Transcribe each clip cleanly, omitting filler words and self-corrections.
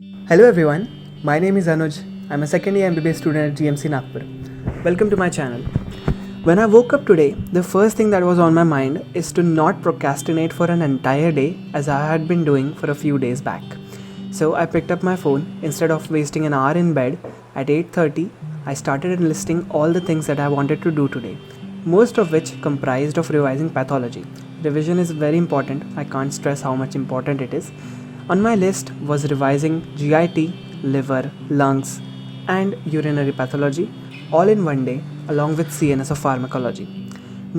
Hello everyone, my name is Anuj. I'm a second year MBBS student at GMC Nagpur. Welcome to my channel. When I woke up today, the first thing that was on my mind is to not procrastinate for an entire day as I had been doing for a few days back. So I picked up my phone. Instead of wasting an hour in bed at 8:30, I started enlisting all the things that I wanted to do today, most of which comprised of revising pathology. Revision is very important. I can't stress how much important it is. On my list was revising GIT, liver, lungs, and urinary pathology all in one day, along with CNS of pharmacology.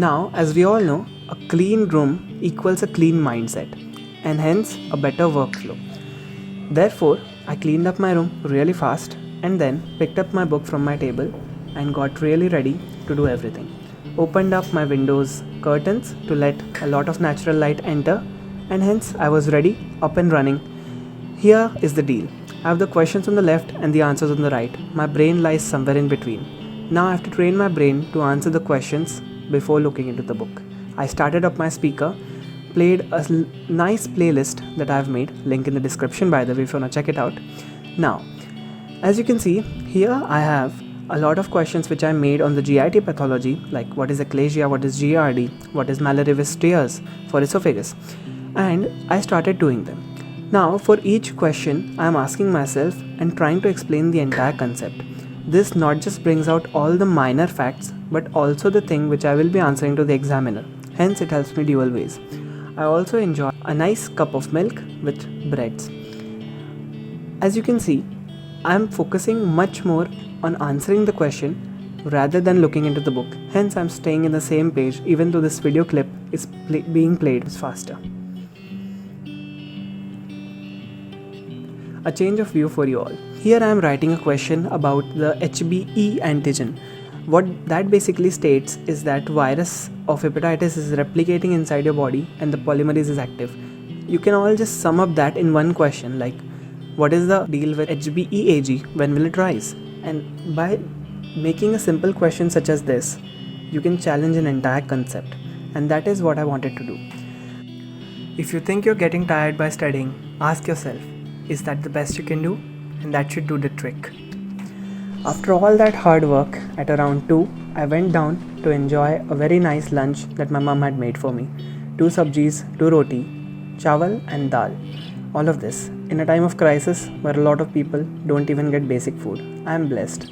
Now, as we all know, a clean room equals a clean mindset and hence a better workflow. Therefore, I cleaned up my room really fast and then picked up my book from my table and got really ready to do everything. Opened up my windows curtains to let a lot of natural light enter, and hence I was ready, up and running. Here is the deal. I have the questions on the left and the answers on the right. My brain lies somewhere in between. Now I have to train my brain to answer the questions before looking into the book. I started up my speaker, played a nice playlist that I've made, link in the description by the way if you want to check it out. Now, as you can see, here I have a lot of questions which I made on the GIT pathology, like what is achalasia, what is GRD, what is malarious tears for esophagus, and I started doing them. Now, for each question, I am asking myself and trying to explain the entire concept. This not just brings out all the minor facts, but also the thing which I will be answering to the examiner. Hence, it helps me dual ways. I also enjoy a nice cup of milk with breads. As you can see, I am focusing much more on answering the question rather than looking into the book. Hence, I am staying in the same page even though this video clip is being played faster. A change of view for you all. Here I am writing a question about the HBe antigen. What that basically states is that virus of hepatitis is replicating inside your body and the polymerase is active. You can all just sum up that in one question, like what is the deal with HBeAg, when will it rise? And by making a simple question such as this, you can challenge an entire concept, and that is what I wanted to do. If you think you're getting tired by studying, ask yourself, is that the best you can do? And that should do the trick. After all that hard work, at around 2, I went down to enjoy a very nice lunch that my mom had made for me. 2 sabjis, 2 roti, chawal and dal. All of this in a time of crisis where a lot of people don't even get basic food. I am blessed.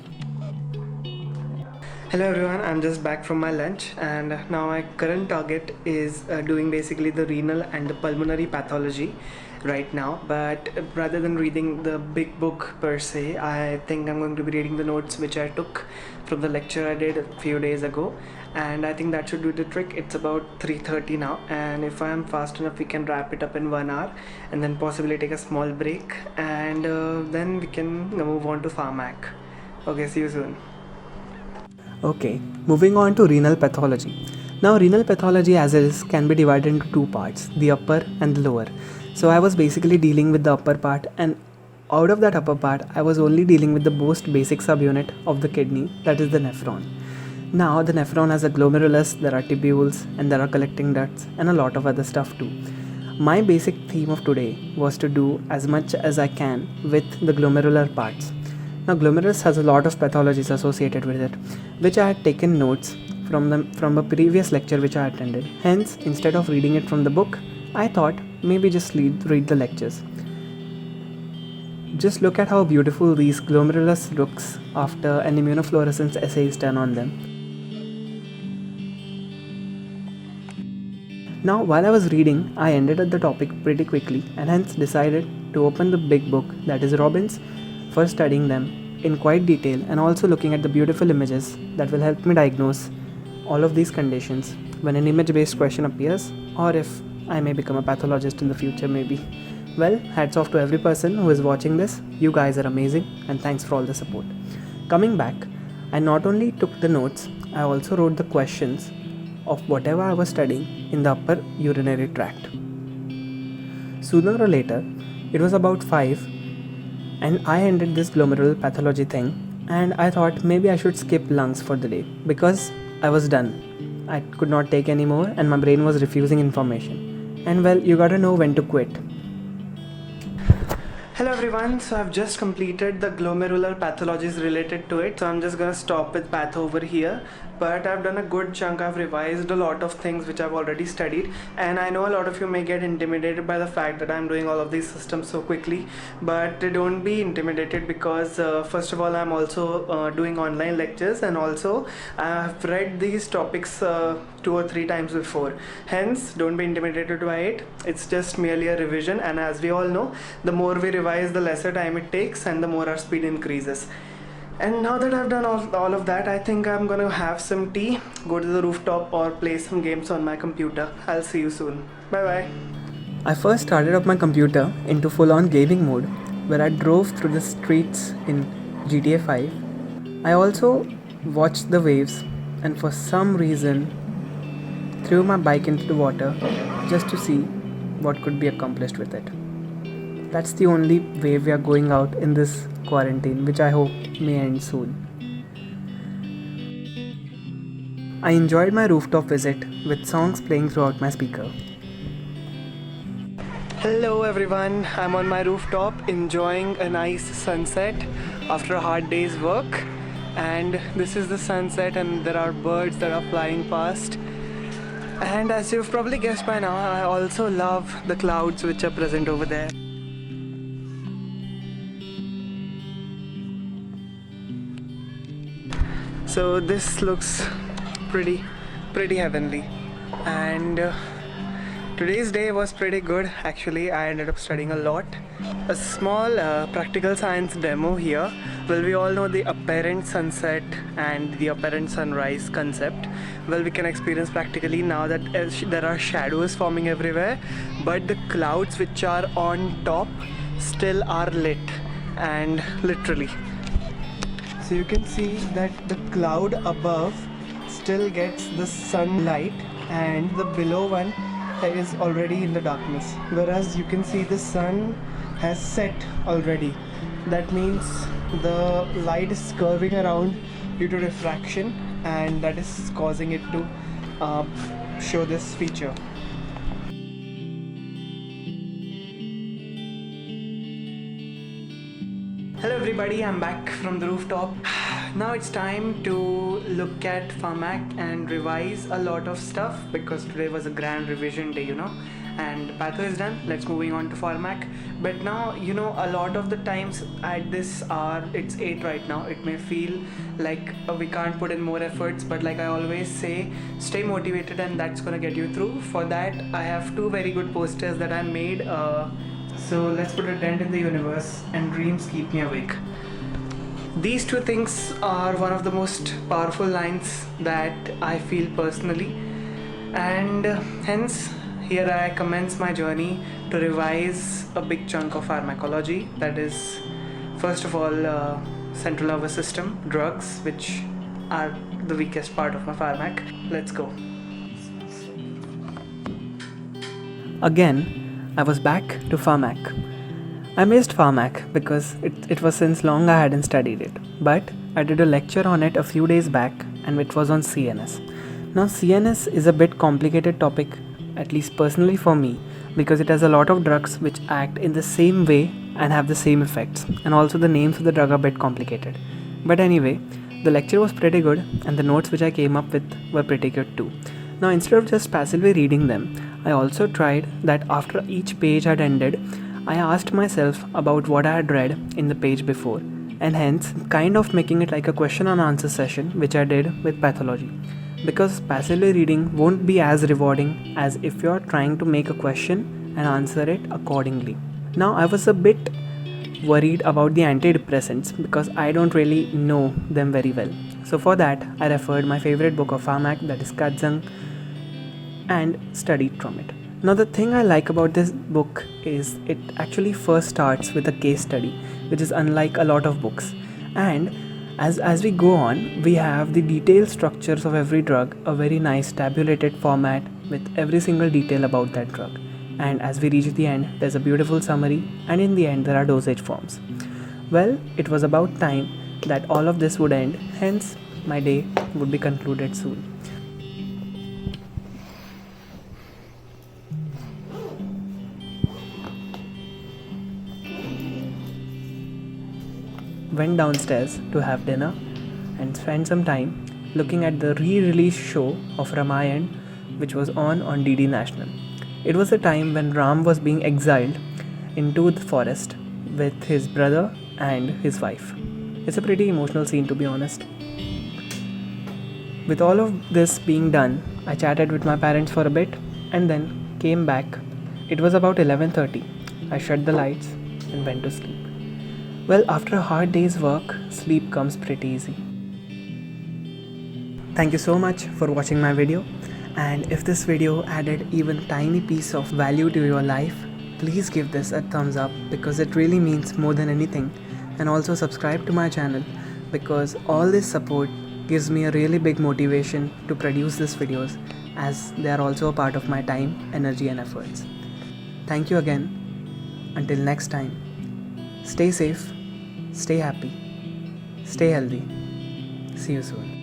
Hello everyone, I'm just back from my lunch and now my current target is doing basically the renal and the pulmonary pathology right now, but rather than reading the big book per se, I think I'm going to be reading the notes which I took from the lecture I did a few days ago, and I think that should do the trick. It's about 3:30 now, and if I am fast enough we can wrap it up in 1 hour and then possibly take a small break, and then we can move on to Pharmac. Okay, see you soon. Okay, moving on to renal pathology. Now, renal pathology as is can be divided into 2 parts, the upper and the lower. So I was basically dealing with the upper part, and out of that upper part, I was only dealing with the most basic subunit of the kidney, that is the nephron. Now, the nephron has a glomerulus, there are tubules, and there are collecting ducts, and a lot of other stuff too. My basic theme of today was to do as much as I can with the glomerular parts. Now, glomerulus has a lot of pathologies associated with it, which I had taken notes from a previous lecture which I attended. Hence, instead of reading it from the book, I thought maybe just read the lectures. Just look at how beautiful these glomerulus looks after an immunofluorescence assay is done on them. Now, while I was reading, I ended at the topic pretty quickly and hence decided to open the big book, that is Robbins, for studying them in quite detail and also looking at the beautiful images that will help me diagnose all of these conditions when an image-based question appears, or if I may become a pathologist in the future maybe. Well, hats off to every person who is watching this. You guys are amazing and thanks for all the support. Coming back, I not only took the notes, I also wrote the questions of whatever I was studying in the upper urinary tract. Sooner or later, it was about 5 and I ended this glomerular pathology thing, and I thought maybe I should skip lungs for the day because I was done. I could not take any more and my brain was refusing information. And well, you gotta know when to quit. Hello everyone, so I've just completed the glomerular pathologies related to it, so I'm just gonna stop with path over here. But I've done a good chunk. I've revised a lot of things which I've already studied, and I know a lot of you may get intimidated by the fact that I'm doing all of these systems so quickly, but don't be intimidated because first of all, I'm also doing online lectures, and also I've read these topics 2 or 3 times before. Hence, don't be intimidated by it. It's just merely a revision, and as we all know, the more we revise, the lesser time it takes and the more our speed increases. And now that I've done all of that, I think I'm gonna have some tea, go to the rooftop, or play some games on my computer. I'll see you soon. Bye bye. I first started up my computer into full on gaming mode, where I drove through the streets in GTA 5. I also watched the waves, and for some reason threw my bike into the water just to see what could be accomplished with it. That's the only way we are going out in this quarantine, which I hope may end soon. I enjoyed my rooftop visit with songs playing throughout my speaker. Hello everyone, I'm on my rooftop enjoying a nice sunset after a hard day's work, and this is the sunset and there are birds that are flying past. And as you've probably guessed by now, I also love the clouds which are present over there. So this looks pretty heavenly, and today's day was pretty good. Actually, I ended up studying a lot. A small practical science demo here. Well, we all know the apparent sunset and the apparent sunrise concept. Well, we can experience practically now that there are shadows forming everywhere, but the clouds which are on top still are lit, and literally. So you can see that the cloud above still gets the sunlight, and the below one is already in the darkness, whereas you can see the sun has set already. That means the light is curving around due to refraction, and that is causing it to show this feature. Hello everybody, I'm back from the rooftop. Now it's time to look at Pharmac and revise a lot of stuff, because today was a grand revision day, and Patho is done. Let's moving on to Pharmac. But now, a lot of the times at this hour, it's 8 right now, it may feel like we can't put in more efforts, but like I always say, stay motivated and that's gonna get you through. For that, I have 2 very good posters that I made. So let's put a dent in the universe and dreams keep me awake. These 2 things are one of the most powerful lines that I feel personally, and hence here I commence my journey to revise a big chunk of pharmacology. That is, first of all, central nervous system, drugs, which are the weakest part of my pharmac. Let's go. Again, I was back to Pharmac. I missed Pharmac because it was since long I hadn't studied it, but I did a lecture on it a few days back, and it was on CNS. Now CNS is a bit complicated topic, at least personally for me, because it has a lot of drugs which act in the same way and have the same effects, and also the names of the drug are a bit complicated. But anyway, the lecture was pretty good, and the notes which I came up with were pretty good too. Now instead of just passively reading them, I also tried that after each page had ended, I asked myself about what I had read in the page before, and hence kind of making it like a question and answer session, which I did with pathology. Because passively reading won't be as rewarding as if you're trying to make a question and answer it accordingly. Now I was a bit worried about the antidepressants because I don't really know them very well. So for that, I referred my favorite book of Pharmac, that is Kadzang, and studied from it. Now the thing I like about this book is it actually first starts with a case study, which is unlike a lot of books. And as we go on, we have the detailed structures of every drug, a very nice tabulated format with every single detail about that drug. And as we reach the end, there's a beautiful summary, and in the end there are dosage forms. Well, it was about time that all of this would end, hence my day would be concluded soon. went downstairs to have dinner and spent some time looking at the re-release show of Ramayan, which was on DD National. It was a time when Ram was being exiled into the forest with his brother and his wife. It's a pretty emotional scene, to be honest. With all of this being done, I chatted with my parents for a bit and then came back. It was about 11:30. I shut the lights and went to sleep. Well, after a hard day's work, sleep comes pretty easy. Thank you so much for watching my video, and if this video added even tiny piece of value to your life, please give this a thumbs up because it really means more than anything, and also subscribe to my channel because all this support gives me a really big motivation to produce these videos, as they are also a part of my time, energy and efforts. Thank you again. Until next time, stay safe, stay happy, stay healthy. See you soon.